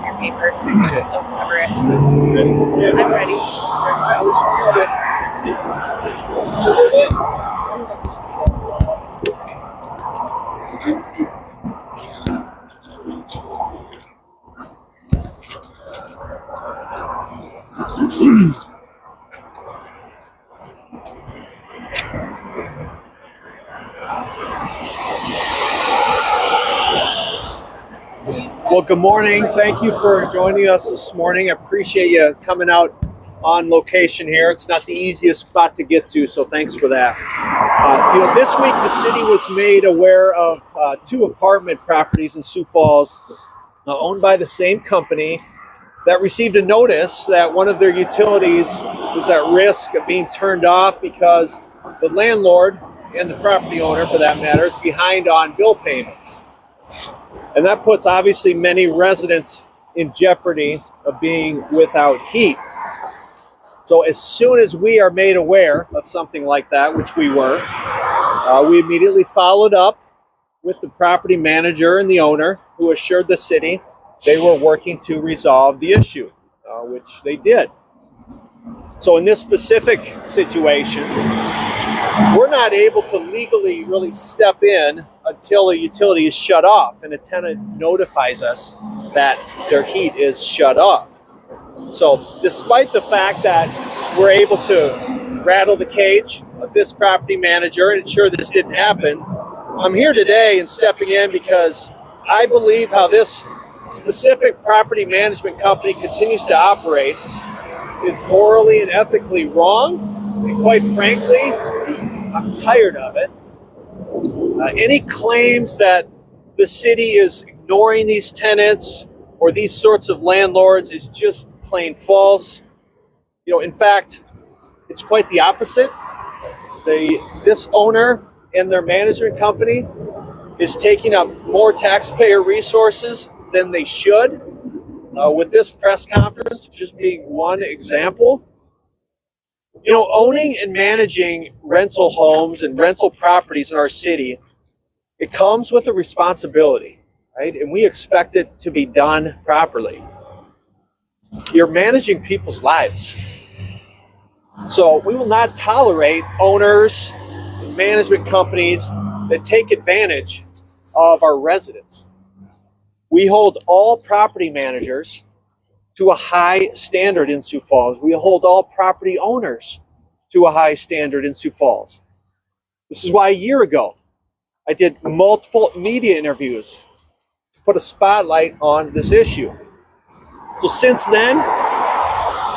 your paper. Don't cover it. I'm ready. Well, good morning. Thank you for joining us this morning. I appreciate you coming out on location here. It's not the easiest spot to get to, so thanks for that. This week the city was made aware of two apartment properties in Sioux Falls owned by the same company that received a notice that one of their utilities was at risk of being turned off because the landlord and the property owner, for that matter, is behind on bill payments. And that puts obviously many residents in jeopardy of being without heat. So as soon as we are made aware of something like that, which we were, we immediately followed up with the property manager and the owner, who assured the city they were working to resolve the issue, which they did. So in this specific situation, we're not able to legally really step in until a utility is shut off and a tenant notifies us that their heat is shut off. So despite the fact that we're able to rattle the cage of this property manager and ensure this didn't happen, I'm here today and stepping in because I believe how this specific property management company continues to operate is morally and ethically wrong. And quite frankly, I'm tired of it. Any claims that the city is ignoring these tenants or these sorts of landlords is just plain false. In fact, it's quite the opposite. This owner and their management company is taking up more taxpayer resources than they should. With this press conference just being one example. Owning and managing rental homes and rental properties in our city, it comes with a responsibility, right? And we expect it to be done properly. You're managing people's lives. So we will not tolerate owners and management companies that take advantage of our residents. We hold all property managers to a high standard in Sioux Falls. We hold all property owners to a high standard in Sioux Falls. This is why a year ago, I did multiple media interviews to put a spotlight on this issue. So since then,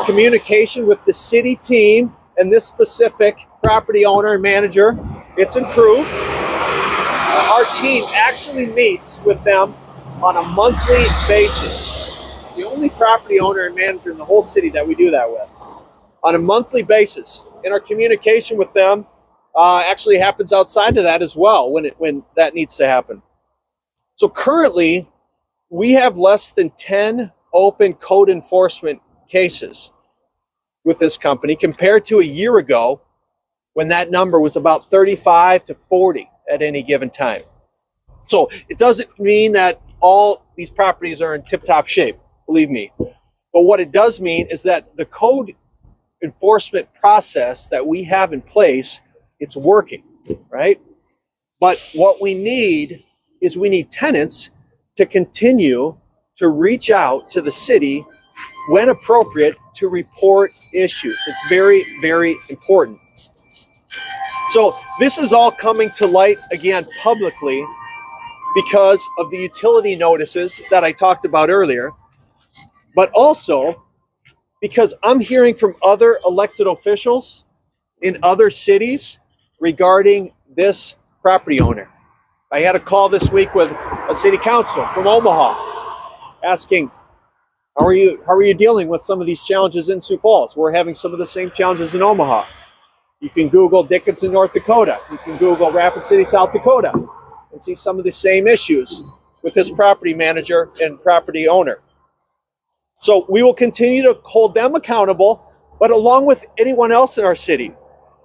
communication with the city team and this specific property owner and manager, it's improved. Our team actually meets with them on a monthly basis. The only property owner and manager in the whole city that we do that with on a monthly basis. And our communication with them actually happens outside of that as well when that needs to happen. So currently, we have less than 10 open code enforcement cases with this company compared to a year ago when that number was about 35 to 40 at any given time. So it doesn't mean that all these properties are in tip-top shape, believe me. But what it does mean is that the code enforcement process that we have in place, it's working, right? But what we need is we need tenants to continue to reach out to the city when appropriate to report issues. It's very, very important. So this is all coming to light again publicly because of the utility notices that I talked about earlier, but also because I'm hearing from other elected officials in other cities regarding this property owner. I had a call this week with a city council from Omaha asking, how are you dealing with some of these challenges in Sioux Falls? We're having some of the same challenges in Omaha. You can Google Dickinson, North Dakota. You can Google Rapid City, South Dakota, and see some of the same issues with this property manager and property owner. So we will continue to hold them accountable, but along with anyone else in our city.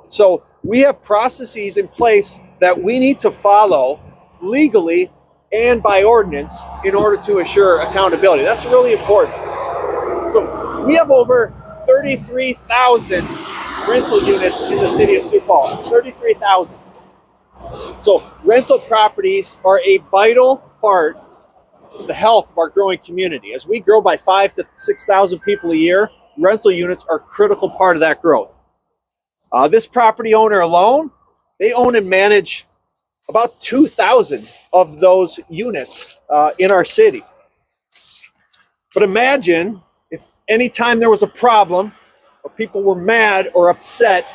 So we have processes in place that we need to follow legally and by ordinance in order to assure accountability. That's really important. So we have over 33,000 rental units in the city of Sioux Falls. 33,000. So rental properties are a vital part of the health of our growing community. As we grow by 5,000 to 6,000 people a year, rental units are a critical part of that growth. This property owner alone, they own and manage about 2,000 of those units in our city. But imagine if anytime there was a problem or people were mad or upset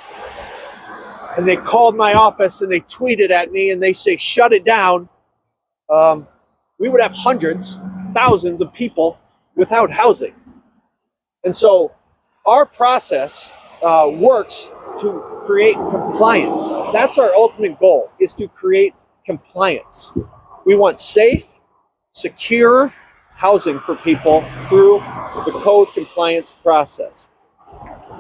and they called my office and they tweeted at me and they say, shut it down, we would have hundreds, thousands of people without housing. And so our process works to create compliance. That's our ultimate goal, is to create compliance. We want safe, secure housing for people through the code compliance process.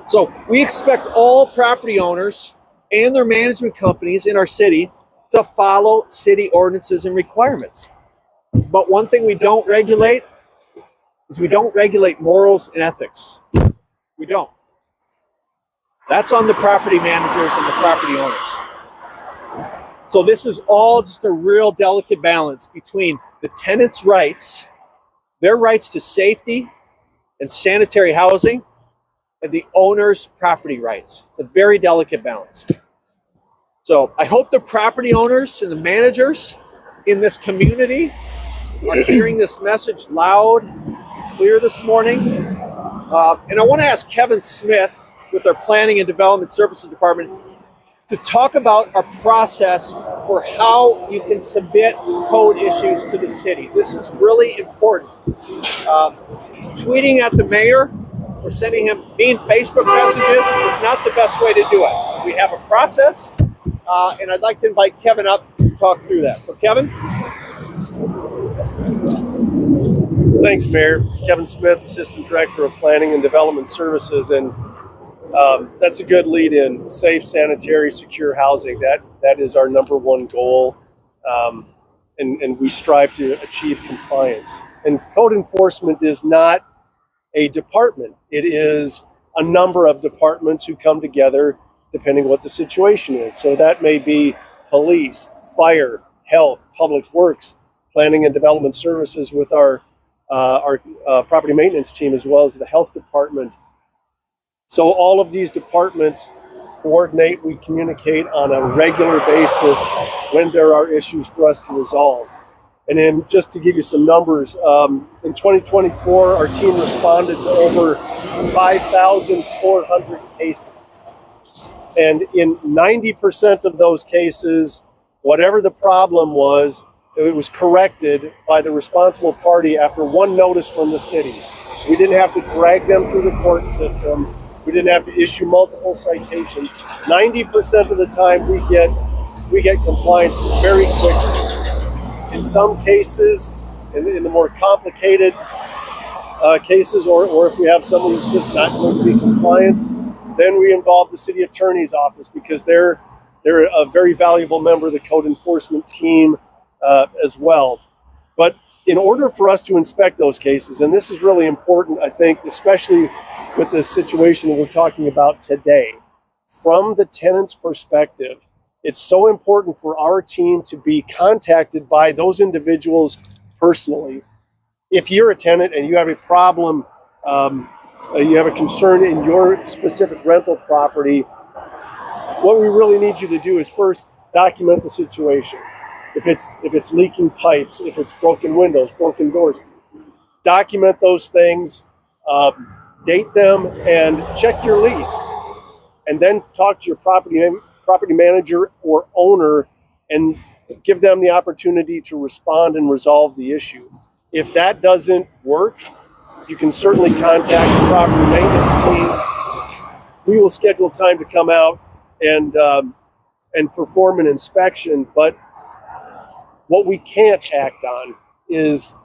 So we expect all property owners and their management companies in our city to follow city ordinances and requirements. But one thing we don't regulate is we don't regulate morals and ethics. We don't. That's on the property managers and the property owners. So this is all just a real delicate balance between the tenants' rights, their rights to safety and sanitary housing, and the owner's property rights. It's a very delicate balance. So I hope the property owners and the managers in this community are hearing this message loud and clear this morning. And I want to ask Kevin Smith with our Planning and Development Services Department to talk about our process for how you can submit code issues to the city. This is really important. Tweeting at the mayor or sending him mean Facebook messages is not the best way to do it. We have a process, and I'd like to invite Kevin up to talk through that. So Kevin? Thanks, Mayor. Kevin Smith, Assistant Director of Planning and Development Services, and that's a good lead in. Safe, sanitary, secure housing. That is our number one goal, and we strive to achieve compliance. And code enforcement is not a department. It is a number of departments who come together depending what the situation is. So that may be police, fire, health, public works, planning and development services with our property maintenance team, as well as the health department. So all of these departments coordinate, we communicate on a regular basis when there are issues for us to resolve. And then just to give you some numbers, in 2024, our team responded to over 5,400 cases. And in 90% of those cases, whatever the problem was, it was corrected by the responsible party after one notice from the city. We didn't have to drag them through the court system. We didn't have to issue multiple citations. 90% of the time we get compliance very quickly. In some cases, in the more complicated cases, or if we have someone who's just not going to be compliant, then we involve the city attorney's office, because they're a very valuable member of the code enforcement team as well. But in order for us to inspect those cases, and this is really important, I think, especially with this situation that we're talking about today, from the tenant's perspective, it's so important for our team to be contacted by those individuals personally. If you're a tenant and you have a problem, you have a concern in your specific rental property, what we really need you to do is first document the situation. If it's leaking pipes, if it's broken windows, broken doors, document those things, date them, and check your lease. And then talk to your property manager or owner and give them the opportunity to respond and resolve the issue. If that doesn't work, you can certainly contact the property maintenance team. We will schedule time to come out and perform an inspection, but what we can't act on is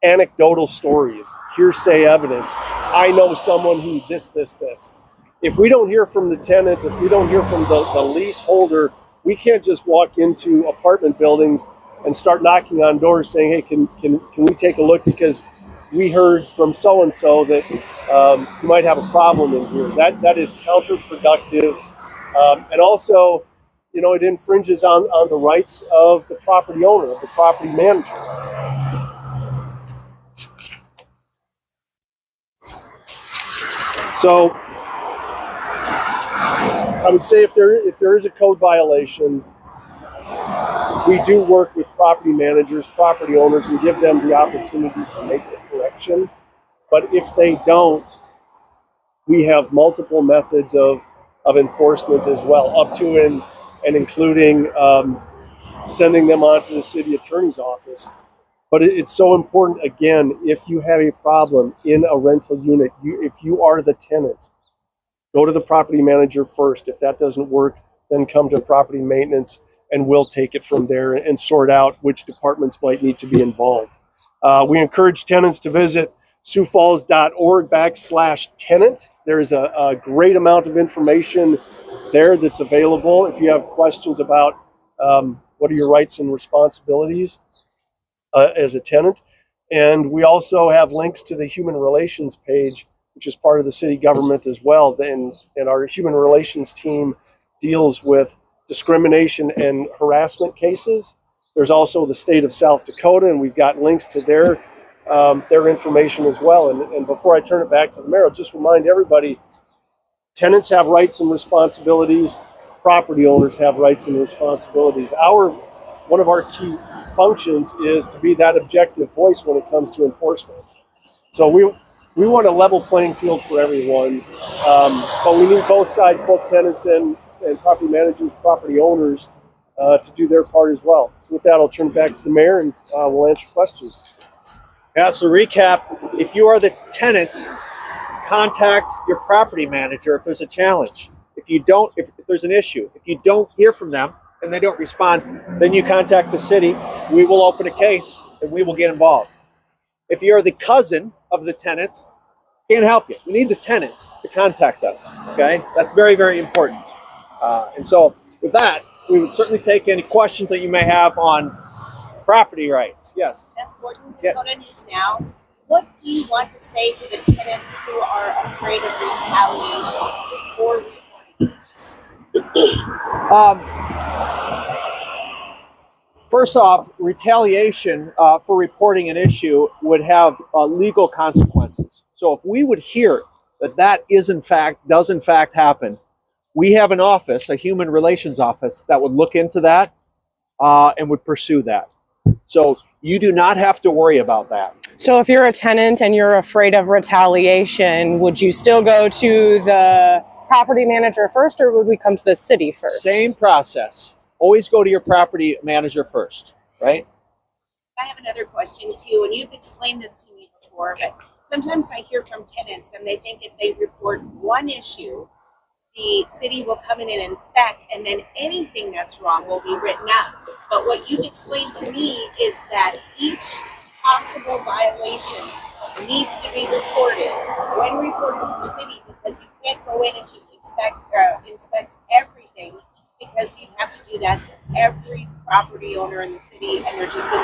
anecdotal stories, hearsay evidence. I know someone who this. If we don't hear from the tenant, if we don't hear from the leaseholder, we can't just walk into apartment buildings and start knocking on doors saying, hey, can we take a look because we heard from so-and-so that you might have a problem in here. That is counterproductive. And also, it infringes on the rights of the property owner, of the property manager. So I would say if there is a code violation, we do work with property managers, property owners, and give them the opportunity to make the correction. But if they don't, we have multiple methods of enforcement as well, up to and including sending them on to the city attorney's office. But it's so important, again, if you have a problem in a rental unit, if you are the tenant, go to the property manager first. If that doesn't work, then come to property maintenance, and we'll take it from there and sort out which departments might need to be involved. We encourage tenants to visit siouxfalls.org/tenant. There's a great amount of information there that's available if you have questions about what are your rights and responsibilities as a tenant. And we also have links to the human relations page, which is part of the city government as well. And our human relations team deals with discrimination and harassment cases. There's also the state of South Dakota, and we've got links to their information as well. And before I turn it back to the mayor, I'll just remind everybody, tenants have rights and responsibilities, property owners have rights and responsibilities. One of our key functions is to be that objective voice when it comes to enforcement. So we want a level playing field for everyone, but we need both sides, both tenants and property managers, property owners, to do their part as well. So with that, I'll turn it back to the mayor, and we'll answer questions. Yeah, so recap, if you are the tenant, contact your property manager if there's a challenge. If there's an issue, if you don't hear from them and they don't respond, then you contact the city. We will open a case and we will get involved. If you're the cousin of the tenant, can't help you. We need the tenant to contact us, okay? That's very, very important. And so with that, we would certainly take any questions that you may have on property rights. Yes. Beth Gordon, Dakota News Now. What do you want to say to the tenants who are afraid of retaliation before reporting? First off, retaliation for reporting an issue would have legal consequences. So if we would hear that does in fact happen, we have an office, a human relations office, that would look into that and would pursue that. So you do not have to worry about that. So if you're a tenant and you're afraid of retaliation, would you still go to the property manager first, or would we come to the city first? Same process. Always go to your property manager first, right? I have another question too, and you've explained this to me before, but sometimes I hear from tenants and they think if they report one issue, the city will come in and inspect, and then anything that's wrong will be written up. But what you've explained to me is that each possible violation needs to be reported when reported to the city, because you can't go in and just inspect everything, because you'd have to do that to every property owner in the city, and there just isn't. Do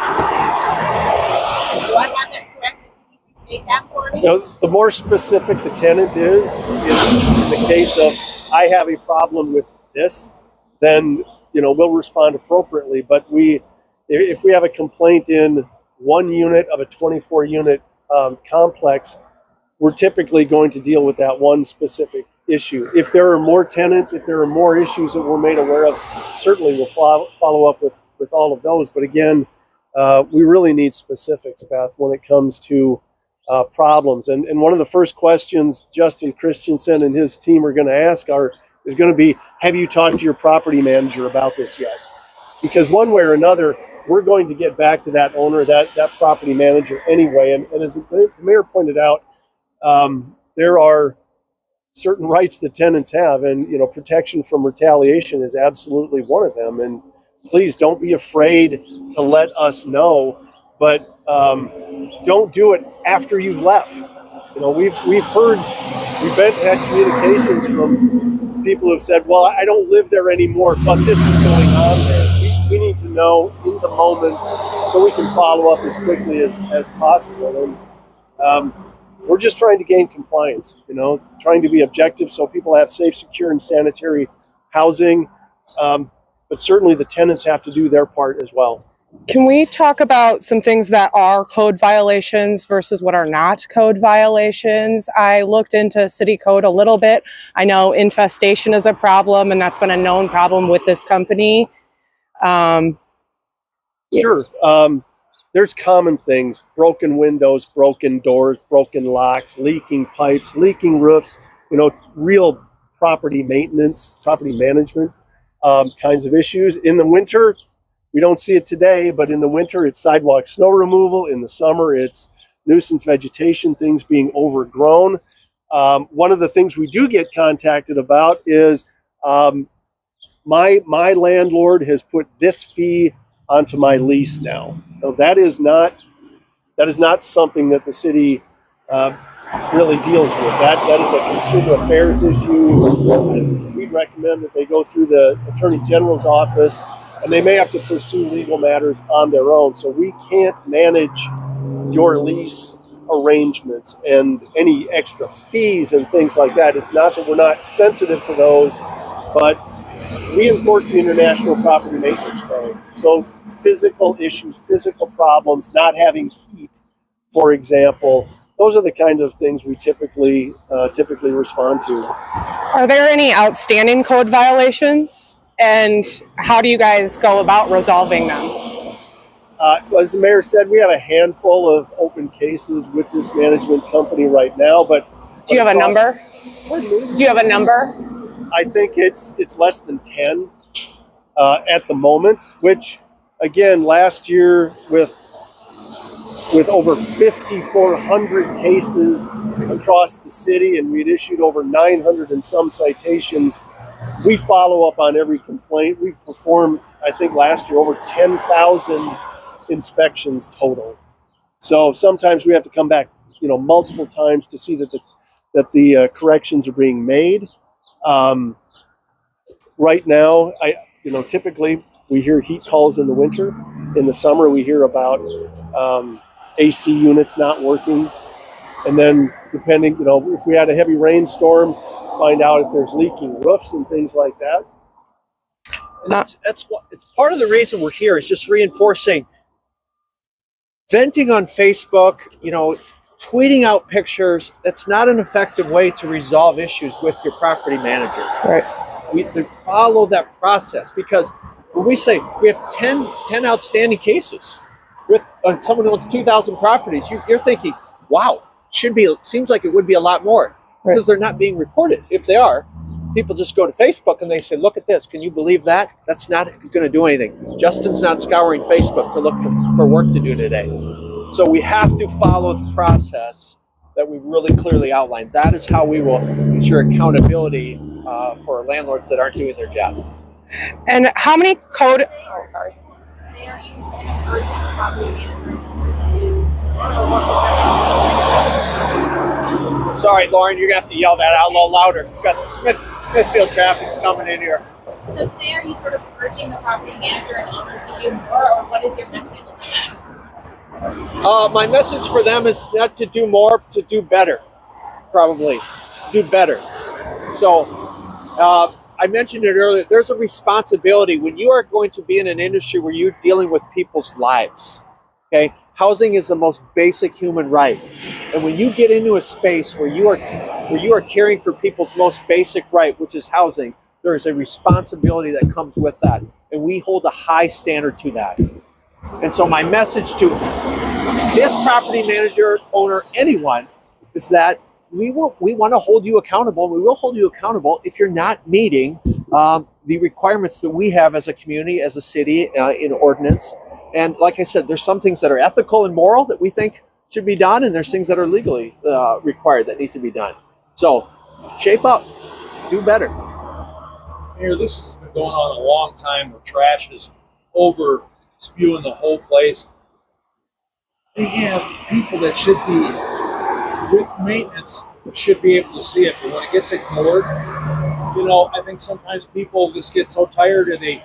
I have that correct? Can you restate that for me? The more specific the tenant is in the case of, I have a problem with this, then we'll respond appropriately. But if we have a complaint in one unit of a 24-unit complex, we're typically going to deal with that one specific issue. If there are more tenants, if there are more issues that we're made aware of, certainly we'll follow up with all of those. But again, we really need specifics, Beth, when it comes to problems. And one of the first questions Justin Christensen and his team are going to ask is going to be, have you talked to your property manager about this yet? Because one way or another, we're going to get back to that owner, that property manager anyway. And as the mayor pointed out, there are certain rights that tenants have, and protection from retaliation is absolutely one of them. And please don't be afraid to let us know, but don't do it after you've left. We've had communications from people who've said, well, I don't live there anymore, but this is going on there. We need to know in the moment so we can follow up as quickly as possible. And we're just trying to gain compliance, trying to be objective so people have safe, secure, and sanitary housing. But certainly the tenants have to do their part as well. Can we talk about some things that are code violations versus what are not code violations? I looked into city code a little bit. I know infestation is a problem, and that's been a known problem with this company. Sure. There's common things: broken windows, broken doors, broken locks, leaking pipes, leaking roofs, real property maintenance, property management kinds of issues. In the winter, we don't see it today, but in the winter, it's sidewalk snow removal. In the summer, it's nuisance vegetation, things being overgrown. One of the things we do get contacted about is my landlord has put this fee onto my lease now. Now, that is not something that the city really deals with. That is a consumer affairs issue, and we'd recommend that they go through the Attorney General's office, and they may have to pursue legal matters on their own. So we can't manage your lease arrangements and any extra fees and things like that. It's not that we're not sensitive to those, but we enforce the International Property Maintenance Code. So physical issues, physical problems, not having heat, for example, those are the kind of things we typically respond to. Are there any outstanding code violations? And how do you guys go about resolving them? As the mayor said, we have a handful of open cases with this management company right now. But do you have a number? Do you have a number? I think it's less than 10 at the moment. Which, again, last year with over 5,400 cases across the city, and we'd issued over 900 and some citations. We follow up on every complaint. We performed, I think last year, over 10,000 inspections total. So sometimes we have to come back, multiple times to see that the corrections are being made. Right now, typically we hear heat calls in the winter. In the summer, we hear about AC units not working. And then depending, if we had a heavy rainstorm, find out if there's leaking roofs and things like that. And it's part of the reason we're here is just reinforcing venting on Facebook, tweeting out pictures. That's not an effective way to resolve issues with your property manager. Right. We follow that process, because when we say we have 10 outstanding cases with someone who owns 2,000 properties, you're thinking, wow, seems like it would be a lot more. Right. Because they're not being reported. If they are, people just go to Facebook and they say, look at this. Can you believe that? That's not going to do anything. Justin's not scouring Facebook to look for work to do today. So we have to follow the process that we really clearly outlined. That is how we will ensure accountability for landlords that aren't doing their job. And how many code... Oh, sorry. Today, are you urging the property manager to do? Sorry, Lauren, you're going to have to yell that out a little louder. It's got the Smithfield traffic's coming in here. So today, are you sort of urging the property manager and owner to do more, or what is your message for them? My message for them is not to do more, to do better, probably. To do better. So I mentioned it earlier, there's a responsibility when you are going to be in an industry where you're dealing with people's lives, okay? Housing is the most basic human right. And when you get into a space where you are caring for people's most basic right, which is housing, there is a responsibility that comes with that. And we hold a high standard to that. And so my message to this property manager, owner, anyone, is that we want to hold you accountable. We will hold you accountable if you're not meeting the requirements that we have as a community, as a city, in ordinance. And like I said, there's some things that are ethical and moral that we think should be done, and there's things that are legally required that need to be done. So shape up, do better. Mayor, this has been going on a long time, where trash is over spewing the whole place. They have people that should be with maintenance that should be able to see it, but when it gets ignored, I think sometimes people just get so tired and they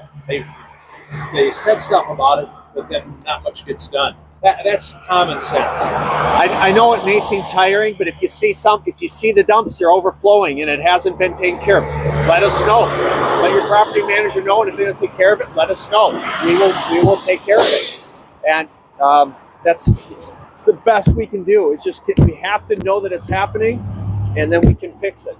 they said stuff about it, but then not much gets done. That's common sense. I know it may seem tiring, but if you see the dumpster overflowing and it hasn't been taken care of, let us know. Let your property manager know, and if they don't take care of it, let us know. We will take care of it. And it's the best we can do. It's just we have to know that it's happening, and then we can fix it.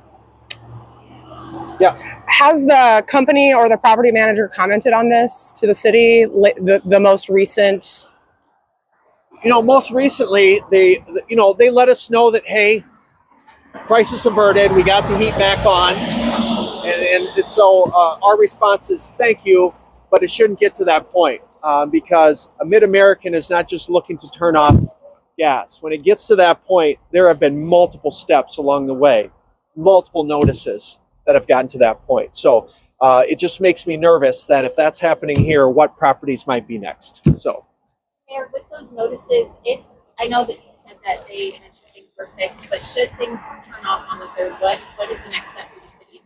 Yeah. Has the company or the property manager commented on this to the city? The most recent. Most recently they let us know that, hey, crisis averted. We got the heat back on, and so our response is thank you, but it shouldn't get to that point because a Mid-American is not just looking to turn off gas. When it gets to that point, there have been multiple steps along the way, multiple notices that have gotten to that point. So it just makes me nervous that if that's happening here, what properties might be next. So. Mayor, with those notices, if I know that you said that they mentioned things were fixed, but should things turn off on the 3rd, what is the next step for the city?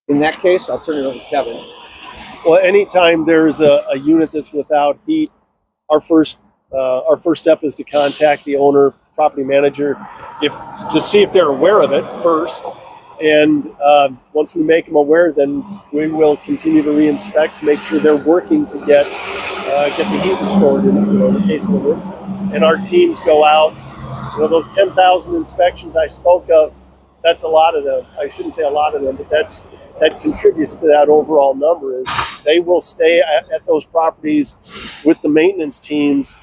In that case, I'll turn it over to Kevin. Well, anytime there's a unit that's without heat, our first step is to contact the owner, property manager, to see if they're aware of it first. And once we make them aware, then we will continue to re-inspect to make sure they're working to get the heat restored in the case of the winter. And our teams go out. Those 10,000 inspections I spoke of, that's a lot of them. I shouldn't say a lot of them, but that contributes to that overall number. Is they will stay at those properties with the maintenance teams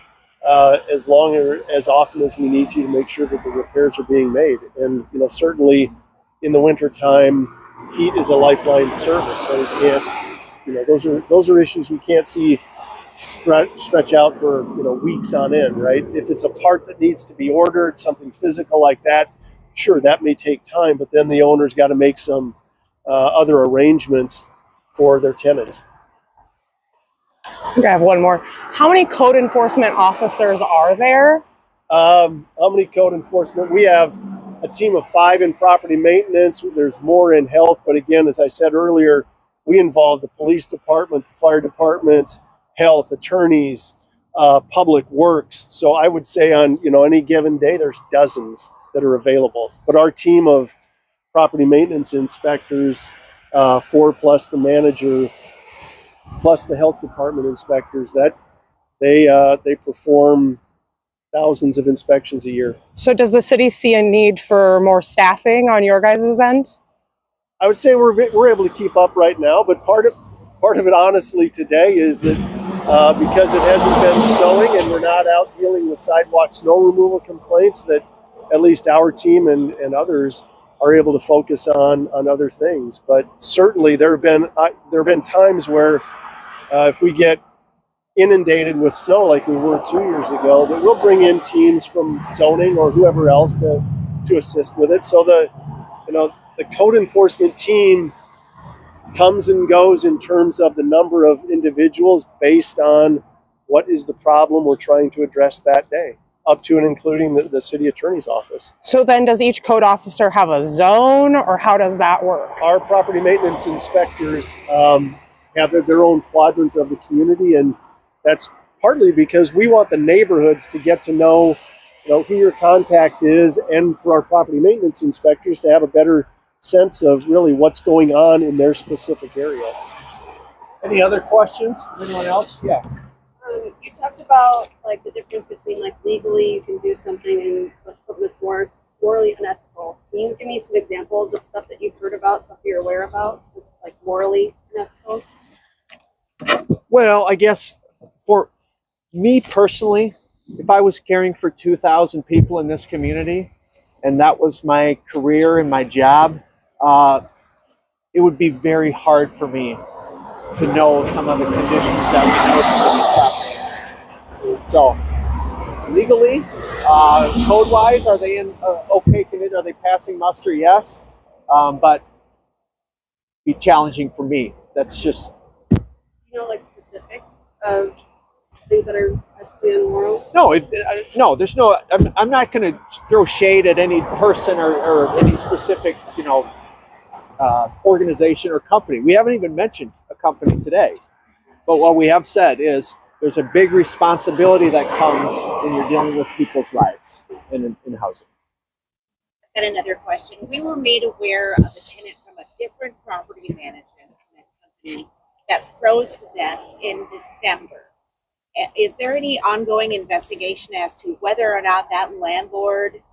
as long or as often as we need to make sure that the repairs are being made. And certainly in the winter time, heat is a lifeline service, so we can't. Those are issues we can't see stretch out for weeks on end, right? If it's a part that needs to be ordered, something physical like that, sure, that may take time, but then the owner's got to make some other arrangements for their tenants. I think I have one more. How many code enforcement officers are there? How many code enforcement? We have a team of 5 in property maintenance. There's more in health, but again, as I said earlier, we involve the police department, the fire department, health, attorneys, public works. So I would say on any given day, there's dozens that are available. But our team of property maintenance inspectors, 4 plus the manager, plus the health department inspectors, that they perform thousands of inspections a year. So does the city see a need for more staffing on your guys' end? I would say we're able to keep up right now, but part of it honestly today is that because it hasn't been snowing and we're not out dealing with sidewalk snow removal complaints, that at least our team and others are able to focus on other things. But certainly there have been times where if we get inundated with snow like we were 2 years ago, that we'll bring in teams from zoning or whoever else to assist with it. So the code enforcement team comes and goes in terms of the number of individuals based on what is the problem we're trying to address that day, up to and including the city attorney's office. So then does each code officer have a zone, or how does that work? Our property maintenance inspectors have their own quadrant of the community, and that's partly because we want the neighborhoods to get to know who your contact is, and for our property maintenance inspectors to have a better sense of really what's going on in their specific area. Any other questions from anyone else? Yeah. You talked about the difference between legally you can do something and something that's more morally unethical. Can you give me some examples of stuff that you've heard about, stuff you're aware about, that's morally unethical? Well, I guess for me personally, if I was caring for 2,000 people in this community and that was my career and my job, it would be very hard for me to know some of the conditions that we know some of these properties. So, legally, code-wise, are they in okay? Are they passing muster? Yes, but be challenging for me. That's just specifics of things that are ethically immoral. No, there's no. I'm not going to throw shade at any person or any specific organization or company. We haven't even mentioned a company today. But what we have said is there's a big responsibility that comes when you're dealing with people's lives in housing. I've got another question. We were made aware of a tenant from a different property management company that froze to death in December. Is there any ongoing investigation as to whether or not that landlord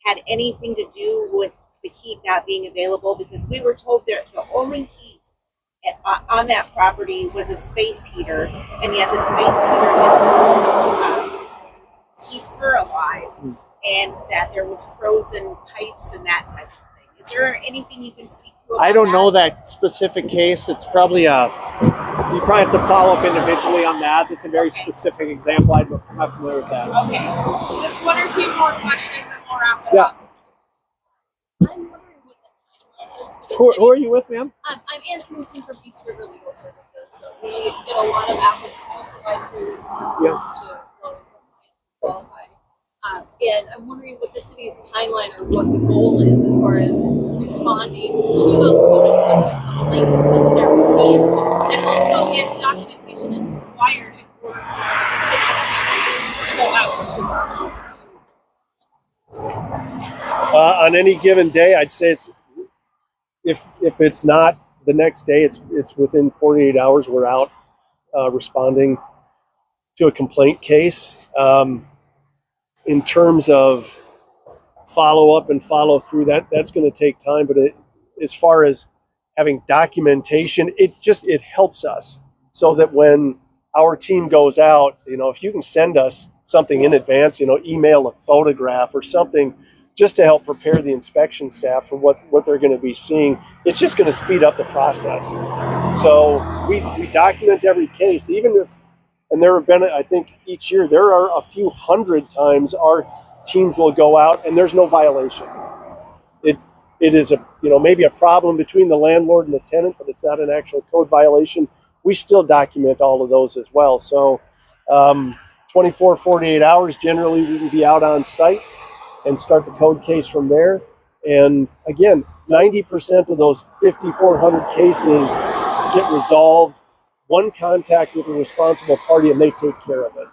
had anything to do with the heat not being available? Because we were told the only heat on that property was a space heater, and yet the space heater didn't keep her alive, and that there was frozen pipes and that type of thing. Is there anything you can speak to about I don't know that specific case. It's probably you probably have to follow up individually on that. It's a very specific example. I'm not familiar with that. Okay. Just one or two more questions and we'll wrap it Yeah. up. I'm wondering what the timeline is for the city. Who are you with, ma'am? I'm Ann Knudsen from East River Legal Services. So we get a lot of applicants who provide food services Yes. to low-income clients who qualify. And I'm wondering what the city's timeline or what the goal is as far as responding to those code enforcement complaints once they're received. And also if documentation is required in order for the city to go out to the property to do. On any given day, I'd say it's if it's not the next day, it's within 48 hours. We're out responding to a complaint case. In terms of follow up and follow through, that's going to take time. But as far as having documentation, it helps us so that when our team goes out, if you can send us something in advance, email a photograph or something just to help prepare the inspection staff for what they're going to be seeing, it's just going to speed up the process. So we document every case, even if, and there have been, I think each year, there are a few hundred times our teams will go out and there's no violation. It is maybe a problem between the landlord and the tenant, but it's not an actual code violation. We still document all of those as well. So 24, 48 hours, generally we can be out on site and start the code case from there. And again, 90% of those 5,400 cases get resolved. One contact with a responsible party and they take care of it.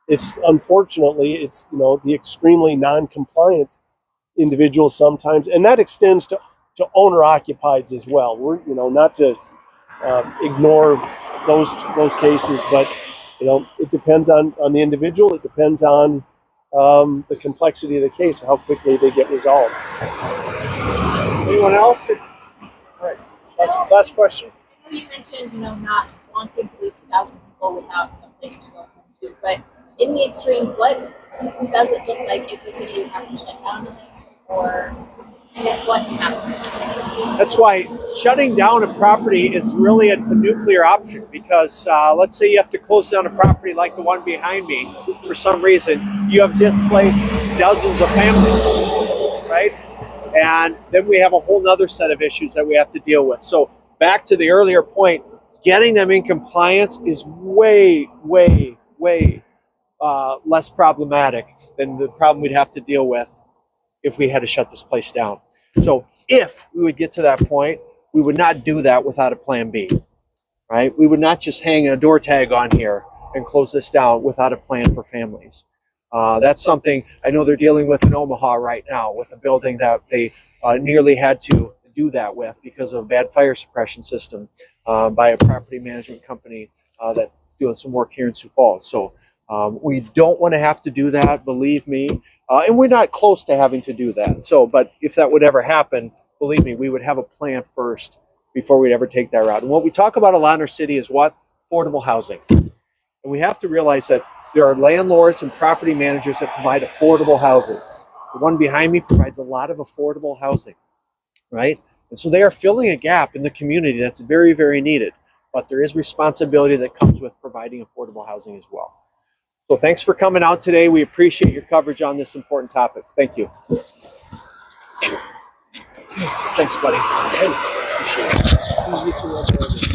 It's unfortunately, the extremely non-compliant individuals sometimes, and that extends to owner-occupieds as well. We're, not to ignore those cases, but it depends on the individual. It depends on the complexity of the case, how quickly they get resolved. Anyone else? All right. Last question. You mentioned, not wanting to leave 2,000 people without a place to go home to, but in the extreme, what does it look like if the city would have to shut down, or I guess what does that look like? That's why shutting down a property is really a nuclear option, because let's say you have to close down a property like the one behind me for some reason. You have displaced dozens of families, right? And then we have a whole nother set of issues that we have to deal with. So back to the earlier point, getting them in compliance is way, way, way less problematic than the problem we'd have to deal with if we had to shut this place down. So if we would get to that point, we would not do that without a plan B, right? We would not just hang a door tag on here and close this down without a plan for families. That's something I know they're dealing with in Omaha right now, with a building that they nearly had to do that with because of a bad fire suppression system by a property management company that's doing some work here in Sioux Falls. So we don't want to have to do that, believe me. And we're not close to having to do that. So, but if that would ever happen, believe me, we would have a plan first before we'd ever take that route. And what we talk about a lot in our city is what? Affordable housing. And we have to realize that there are landlords and property managers that provide affordable housing. The one behind me provides a lot of affordable housing, right? And so they are filling a gap in the community that's very, very needed. But there is responsibility that comes with providing affordable housing as well. So thanks for coming out today. We appreciate your coverage on this important topic. Thank you. Thanks, buddy. Hey, appreciate it.